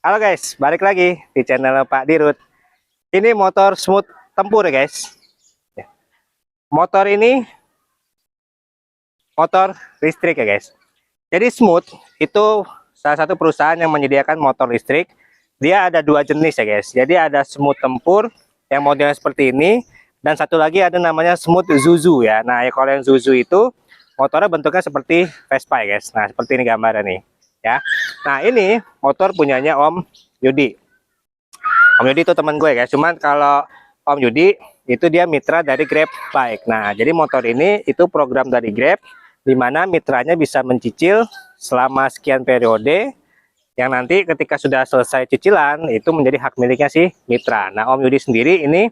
Halo guys, balik lagi di channel Pak Dirut. Ini motor Smooth Tempur ya guys. Motor ini motor listrik ya guys. Jadi Smooth itu salah satu perusahaan yang menyediakan motor listrik. Dia ada dua jenis ya guys. Jadi ada Smooth Tempur yang modelnya seperti ini, dan satu lagi ada namanya Smooth Zuzu ya. Nah, kalau yang Zuzu itu motornya bentuknya seperti Vespa ya guys. Nah, seperti ini gambarnya nih ya. Nah, ini motor punyanya Om Yudi. Om Yudi itu teman gue guys. Cuman kalau Om Yudi itu dia mitra dari Grab Bike. Nah, jadi motor ini itu program dari Grab, di mana mitranya bisa mencicil selama sekian periode, yang nanti ketika sudah selesai cicilan itu menjadi hak miliknya si mitra. Nah, Om Yudi sendiri ini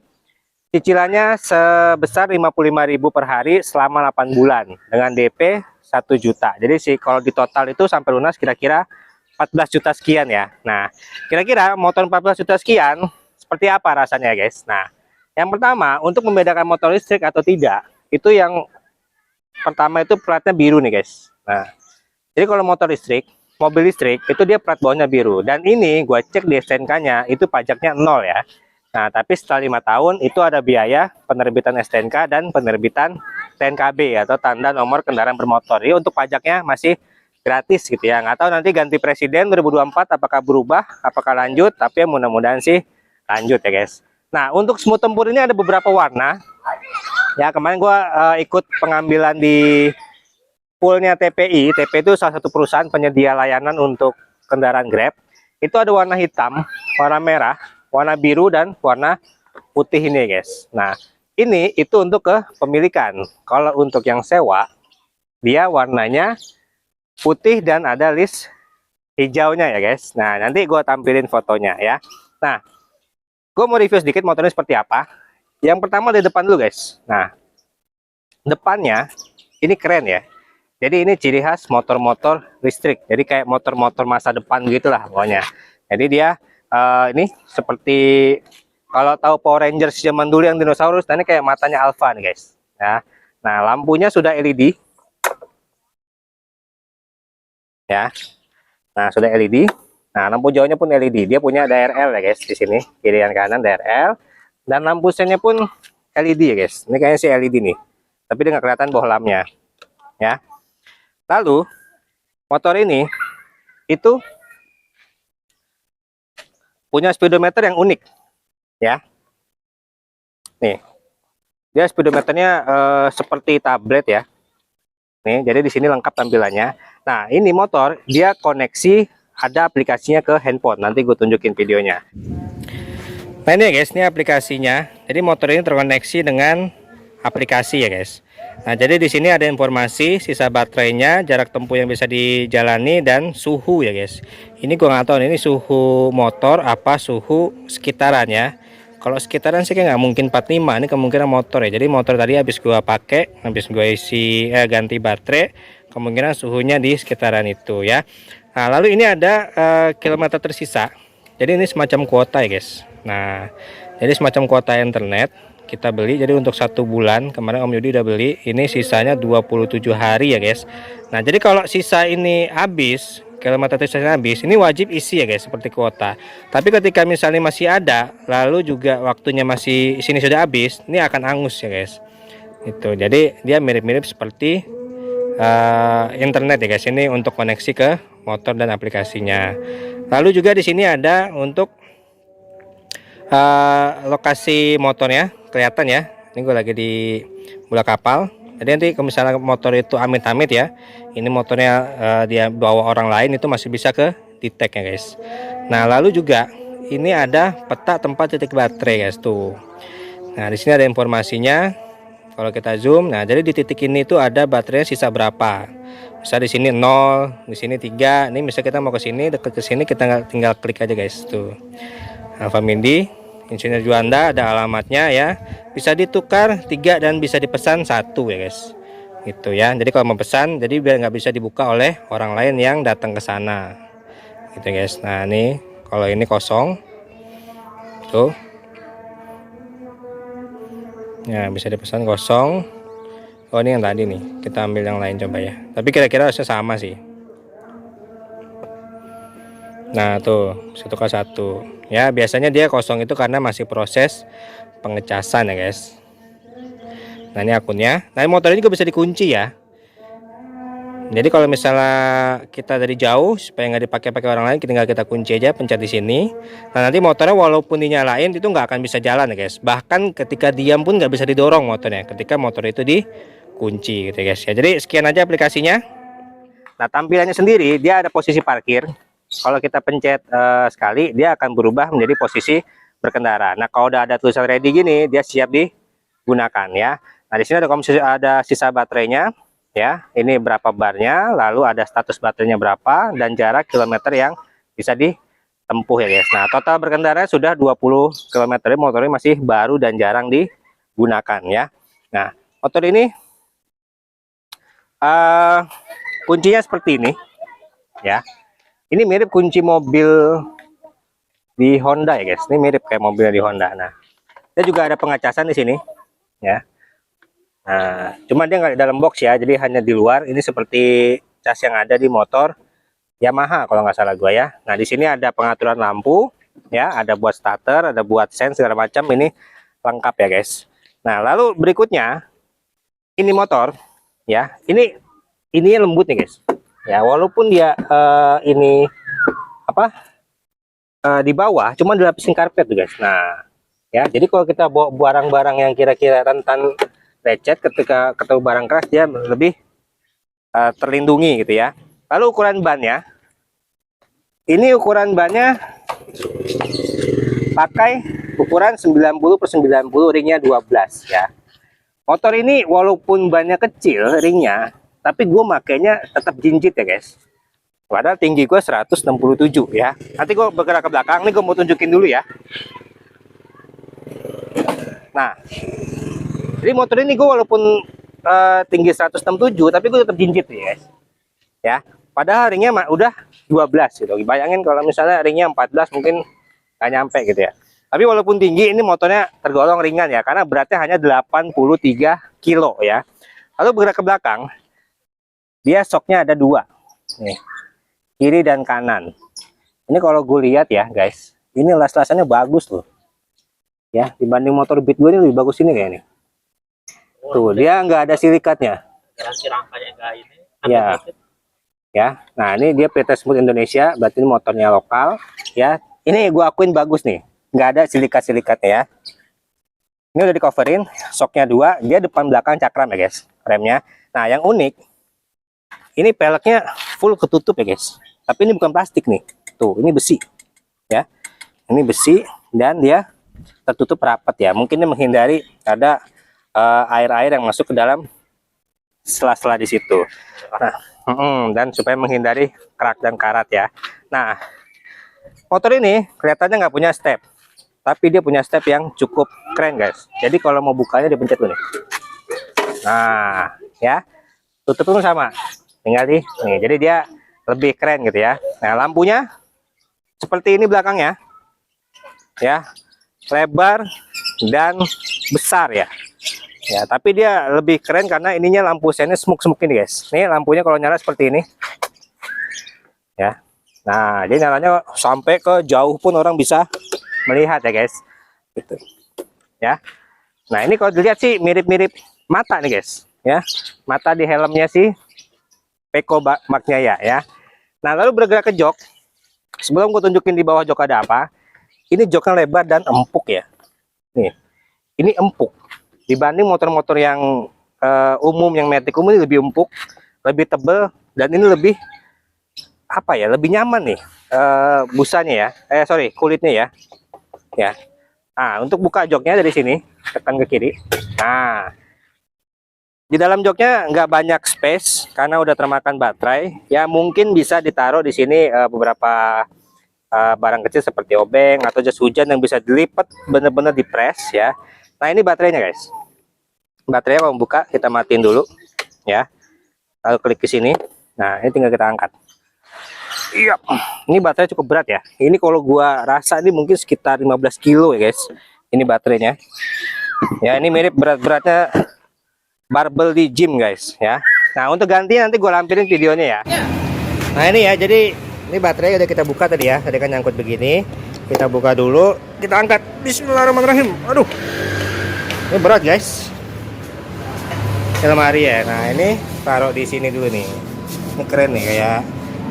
cicilannya sebesar 55.000 per hari selama 8 bulan dengan DP 1 juta. Jadi sih kalau di total itu sampai lunas kira-kira 14 juta sekian ya. Nah, kira-kira motor 14 juta sekian seperti apa rasanya guys? Nah, yang pertama untuk membedakan motor listrik atau tidak, itu yang pertama itu platnya biru nih guys. Nah, jadi kalau motor listrik, mobil listrik itu dia plat bawahnya biru, dan ini gua cek di STNK-nya itu pajaknya 0 ya. Nah, tapi setelah 5 tahun itu ada biaya penerbitan STNK dan penerbitan TNKB atau tanda nomor kendaraan bermotor. Jadi untuk pajaknya masih gratis gitu ya. Nggak tahu nanti ganti presiden 2024 apakah berubah, apakah lanjut, tapi ya mudah-mudahan sih lanjut ya guys. Nah, untuk Smooth Tempur ini ada beberapa warna. Ya, kemarin gua ikut pengambilan di poolnya TPI. TPI itu salah satu perusahaan penyedia layanan untuk kendaraan Grab. Itu ada warna hitam, warna merah, warna biru, dan warna putih ini guys. Nah, ini itu untuk kepemilikan. Kalau untuk yang sewa, dia warnanya putih dan ada list hijaunya ya guys. Nah, nanti gue tampilin fotonya ya. Nah, gue mau review sedikit motornya seperti apa. Yang pertama dari depan dulu guys. Nah, depannya ini keren ya. Jadi ini ciri khas motor-motor listrik. Jadi kayak motor-motor masa depan gitulah pokoknya. Jadi dia ini seperti kalau tahu Power Rangers zaman dulu yang dinosaurus, nah ini kayak matanya Alpha nih guys. Ya. Nah, lampunya sudah LED ya. Nah, sudah LED. Nah, lampu jauhnya pun LED. Dia punya DRL ya guys di sini, kiri dan kanan DRL. Dan lampu sennya pun LED ya guys. Ini kayaknya sih LED nih. Tapi dia nggak kelihatan bohlamnya ya. Lalu motor ini itu punya speedometer yang unik ya. Nih, dia speedometernya seperti tablet ya. Nih, jadi di sini lengkap tampilannya. Nah, ini motor dia koneksi, ada aplikasinya ke handphone. Nanti gue tunjukin videonya. Nah, ini ya guys, ini aplikasinya. Jadi motor ini terkoneksi dengan aplikasi ya guys. Nah, jadi di sini ada informasi sisa baterainya, jarak tempuh yang bisa dijalani, dan suhu ya guys. Ini gua nggak tahu ini suhu motor apa suhu sekitaran ya. Kalau sekitaran sih kayak nggak mungkin 45, ini kemungkinan motor ya. Jadi motor tadi habis gua pakai, habis gua isi ganti baterai, kemungkinan suhunya di sekitaran itu ya. Nah, lalu ini ada kilometer tersisa. Jadi ini semacam kuota ya guys. Nah, jadi semacam kuota internet kita beli. Jadi untuk 1 bulan kemarin Om Yudi udah beli, ini sisanya 27 hari ya guys. Nah, jadi kalau sisa ini habis, kilometer sisanya habis, ini wajib isi ya guys seperti kuota. Tapi ketika misalnya masih ada, lalu juga waktunya masih sini sudah habis, ini akan angus ya guys. Itu jadi dia mirip-mirip seperti internet ya guys. Ini untuk koneksi ke motor dan aplikasinya. Lalu juga di sini ada untuk lokasi motornya kelihatan ya. Ini gue lagi di bola kapal. Jadi nanti kalau misalnya motor itu amit-amit ya, ini motornya dia bawa orang lain, itu masih bisa ke detect ya guys. Nah, lalu juga ini ada peta tempat titik baterai guys tuh. Nah, di sini ada informasinya. Kalau kita zoom, nah jadi di titik ini tuh ada baterainya sisa berapa. Bisa di sini 0, di sini 3. Ini misalnya kita mau ke sini, dekat ke sini, kita tinggal klik aja guys tuh. Alfa Mindi Insinyur Juanda, ada alamatnya ya. Bisa ditukar 3 dan bisa dipesan 1 ya guys. Gitu ya. Jadi kalau mau pesan, jadi biar nggak bisa dibuka oleh orang lain yang datang ke sana. Gitu guys. Nah, ini kalau ini kosong. Tuh. Ya, bisa dipesan kosong. Oh, ini yang tadi nih. Kita ambil yang lain coba ya. Tapi kira-kira harusnya sama sih. Nah tuh 1K1 ya, biasanya dia kosong itu karena masih proses pengecasan ya guys. Nah ini akunnya. Nah motor ini juga bisa dikunci ya. Jadi kalau misalnya kita dari jauh supaya nggak dipakai-pakai orang lain, tinggal kita kunci aja, pencet di sini. Nah nanti motornya walaupun dinyalain itu nggak akan bisa jalan ya guys. Bahkan ketika diam pun nggak bisa didorong motornya, ketika motor itu dikunci gitu ya guys ya. Jadi sekian aja aplikasinya. Nah tampilannya sendiri dia ada posisi parkir. Kalau kita pencet sekali, dia akan berubah menjadi posisi berkendara. Nah kalau udah ada tulisan ready gini, dia siap digunakan ya. Nah di sini ada sisa baterainya. Ya, ini berapa barnya, lalu ada status baterainya berapa, dan jarak kilometer yang bisa ditempuh ya guys. Nah, total berkendara sudah 20 km, motornya masih baru dan jarang digunakan ya. Nah, motor ini kuncinya seperti ini ya. Ini mirip kunci mobil di Honda ya guys. Ini mirip kayak mobil di Honda. Nah, dia juga ada pengecasan di sini ya. Nah, cuma dia nggak di dalam box ya, jadi hanya di luar. Ini seperti cas yang ada di motor Yamaha kalau nggak salah gua ya. Nah, di sini ada pengaturan lampu ya, ada buat starter, ada buat sen segala macam, ini lengkap ya guys. Nah, lalu berikutnya ini motor ya. Ini lembut nih guys. Ya, walaupun dia ini apa? Di bawah cuma dilapisin karpet tuh guys. Nah, ya, jadi kalau kita bawa barang-barang yang kira-kira rentan lecet, ketika ketemu barang keras dia lebih terlindungi gitu ya. Lalu ukuran bannya, ini ukuran bannya pakai ukuran 90/90, ringnya 12 ya. Motor ini walaupun bannya kecil ringnya, tapi gue makainya tetap jinjit ya guys. Padahal tinggi gue 167 ya. Nanti gue bergerak ke belakang, nih gue mau tunjukin dulu ya. Nah, jadi motor ini gue walaupun tinggi 167, tapi gue tetap jinjit nih guys. Ya, padahal ringnya udah 12 gitu. Bayangin kalau misalnya ringnya 14 mungkin nggak nyampe gitu ya. Tapi walaupun tinggi, ini motornya tergolong ringan ya, karena beratnya hanya 83 kilo ya. Lalu bergerak ke belakang, dia shocknya ada dua, nih, kiri dan kanan. Ini kalau gue lihat ya guys, ini las-lasannya bagus loh. Ya, dibanding motor Beat gue ini lebih bagus ini kayaknya. Tuh, dia nggak ada silikatnya. Ya, ya. Nah, ini dia PT Smooth Indonesia, berarti ini motornya lokal. Ya, ini gue akuin bagus nih, nggak ada silikat-silikatnya ya. Ini udah di coverin, shocknya dua, dia depan belakang cakram ya guys, remnya. Nah, yang unik, ini peleknya full ketutup ya guys. Tapi ini bukan plastik nih, tuh, ini besi. Ya, ini besi dan dia tertutup rapat ya. Mungkin ini menghindari ada air-air yang masuk ke dalam sela-sela di situ. Nah, dan supaya menghindari kerak dan karat ya. Nah, motor ini kelihatannya nggak punya step, tapi dia punya step yang cukup keren guys. Jadi kalau mau bukanya dipencet dulu nih. Nah, ya, tutup pun sama, tinggal nih. Jadi dia lebih keren gitu ya. Nah, lampunya seperti ini belakangnya, ya, lebar dan besar ya. Ya, tapi dia lebih keren karena ininya lampu sennya smoke ini guys. Nih lampunya kalau nyala seperti ini. Ya. Nah, dia nyalanya sampai ke jauh pun orang bisa melihat ya guys. Gitu. Ya. Nah, ini kalau dilihat sih mirip-mirip mata nih guys, ya. Mata di helmnya sih Peko Magniaya ya. Nah, lalu bergerak ke jok. Sebelum gue tunjukin di bawah jok ada apa. Ini joknya lebar dan empuk ya. Nih. Ini empuk. Dibanding motor-motor yang umum, yang matic umum, ini lebih empuk, lebih tebal, dan ini lebih apa ya, lebih nyaman nih busanya ya, kulitnya ya. Ya. Nah, untuk buka joknya dari sini, tekan ke kiri. Nah, di dalam joknya nggak banyak space karena udah termakan baterai. Ya mungkin bisa ditaruh di sini beberapa barang kecil seperti obeng atau jas hujan yang bisa dilipat, bener-bener dipres ya. Nah, ini baterainya guys. Baterainya kalau buka kita matiin dulu ya. Lalu klik ke sini. Nah, ini tinggal kita angkat. Iya. Ini baterai cukup berat ya. Ini kalau gua rasa ini mungkin sekitar 15 kilo ya guys. Ini baterainya. Ya, ini mirip berat-beratnya barbel di gym guys ya. Nah, untuk ganti nanti gua lampirin videonya ya. Nah, ini ya, jadi Ini baterai udah kita buka tadi ya. Tadi kan nyangkut begini. Kita buka dulu. Kita angkat. Bismillahirrahmanirrahim. Aduh. Ini berat guys. Ini lemari ya. Nah ini taruh di sini dulu nih. Ini keren nih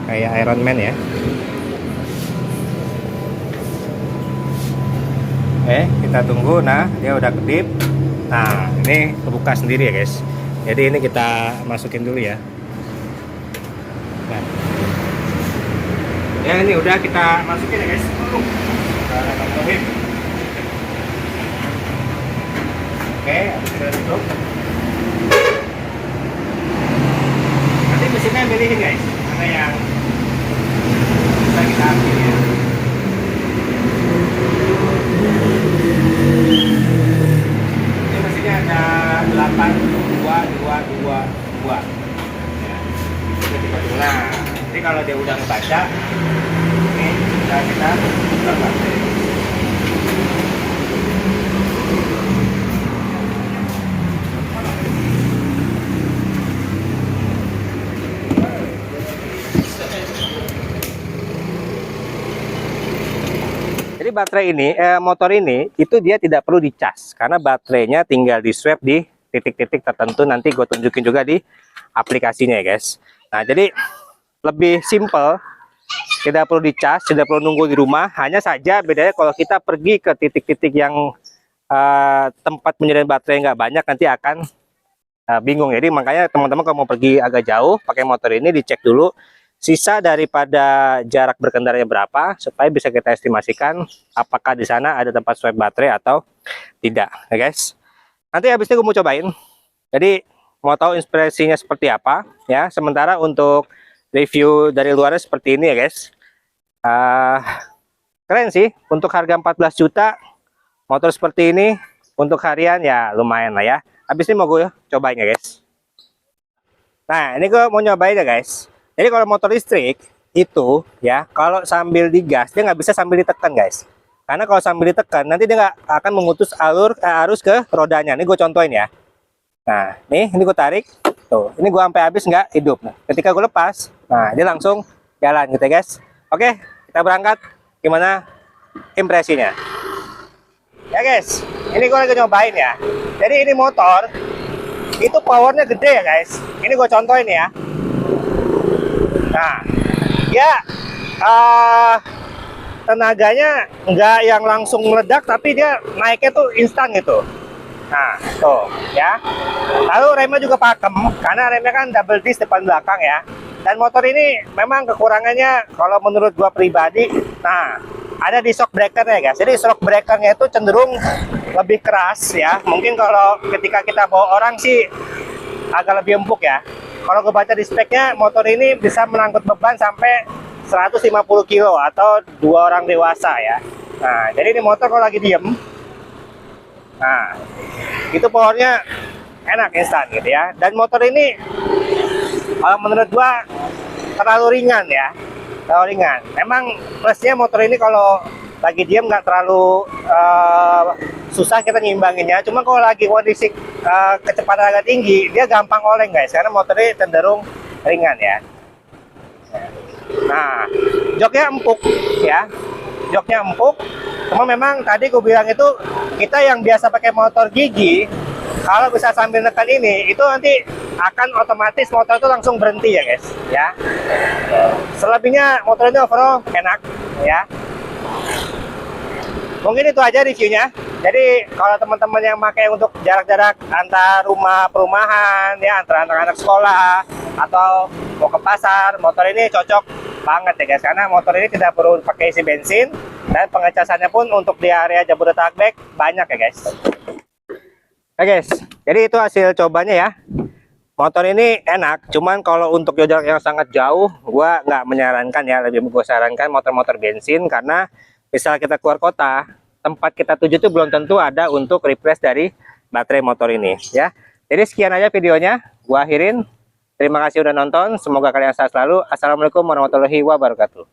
kayak Iron Man ya. Kita tunggu. Nah dia udah kedip. Nah ini kebuka sendiri ya guys. Jadi ini kita masukin dulu ya. Nah. Ya ini udah kita masukin ya guys. Oke, habis kita tutup. Nanti mesinnya milihin guys, mana yang bisa kita ambil ya. Ini mesinnya ada 8222. Ya. Nah, jadi kalau dia udah ngebaca, ini kita buka baterai. Jadi baterai ini, motor ini itu dia tidak perlu dicas karena baterainya tinggal di swap di titik-titik tertentu. Nanti gue tunjukin juga di aplikasinya ya guys. Nah jadi lebih simple. Tidak perlu dicas, tidak perlu nunggu di rumah. Hanya saja bedanya kalau kita pergi ke titik-titik yang tempat penyediaan baterai nggak banyak, nanti akan bingung. Jadi makanya teman-teman kalau mau pergi agak jauh pakai motor ini, dicek dulu sisa daripada jarak berkendaranya berapa, supaya bisa kita estimasikan apakah di sana ada tempat swap baterai atau tidak, ya guys. Nanti habis ini gue mau cobain. Jadi mau tahu inspirasinya seperti apa ya. Sementara untuk review dari luarnya seperti ini ya guys. Keren sih untuk harga 14 juta motor seperti ini. Untuk harian ya lumayan lah ya. Habis ini mau gue cobain ya guys. Nah ini gue mau nyobain ya guys. Jadi kalau motor listrik itu ya, kalau sambil digas dia nggak bisa sambil ditekan guys. Karena kalau sambil ditekan nanti dia nggak akan memutus arus ke rodanya. Ini gue contohin ya. Nah ini gue tarik. Tuh, ini gue sampai habis nggak hidup. Nah, ketika gue lepas, nah dia langsung jalan gitu ya guys. Oke, kita berangkat. Gimana impresinya? Ya guys, ini gue lagi nyobain ya. Jadi ini motor itu powernya gede ya guys. Ini gue contohin ya. Nah, ya tenaganya nggak yang langsung meledak, tapi dia naiknya tuh instan gitu. Nah, tuh ya. Lalu remnya juga pakem karena remnya kan double disc depan belakang ya. Dan motor ini memang kekurangannya kalau menurut gua pribadi, nah ada di shock breakernya guys. Jadi shock breakernya itu cenderung lebih keras ya. Mungkin kalau ketika kita bawa orang sih agak lebih empuk ya. Kalau gue baca di speknya, motor ini bisa mengangkut beban sampai 150 kilo atau 2 orang dewasa ya. Nah, jadi ini motor kalau lagi diem, nah itu powernya enak, instan gitu ya. Dan motor ini kalau menurut gua terlalu ringan ya, terlalu ringan. Memang plusnya motor ini kalau lagi diem nggak terlalu susah kita nyimbanginnya. Cuma kalau lagi kondisi kecepatan agak tinggi, dia gampang oleng guys, karena motornya cenderung ringan ya. Nah, joknya empuk ya, joknya empuk. Cuma memang tadi gue bilang itu, kita yang biasa pakai motor gigi, kalau bisa sambil nekan ini, itu nanti akan otomatis motor itu langsung berhenti ya guys ya. Selebihnya motor ini overall enak ya. Mungkin itu aja reviewnya. Jadi kalau teman-teman yang pakai untuk jarak-jarak antar rumah perumahan ya, antar anak-anak sekolah atau mau ke pasar, motor ini cocok banget ya guys, karena motor ini tidak perlu pakai isi bensin dan pengecasannya pun untuk di area Jabodetabek banyak ya guys. Oke guys, jadi itu hasil cobanya ya. Motor ini enak, cuman kalau untuk jarak yang sangat jauh, gua nggak menyarankan ya. Lebih gue sarankan motor-motor bensin, karena misal kita keluar kota, tempat kita tuju itu belum tentu ada untuk refresh dari baterai motor ini ya. Jadi sekian aja videonya, gua akhirin. Terima kasih udah nonton, semoga kalian sehat selalu. Assalamualaikum warahmatullahi wabarakatuh.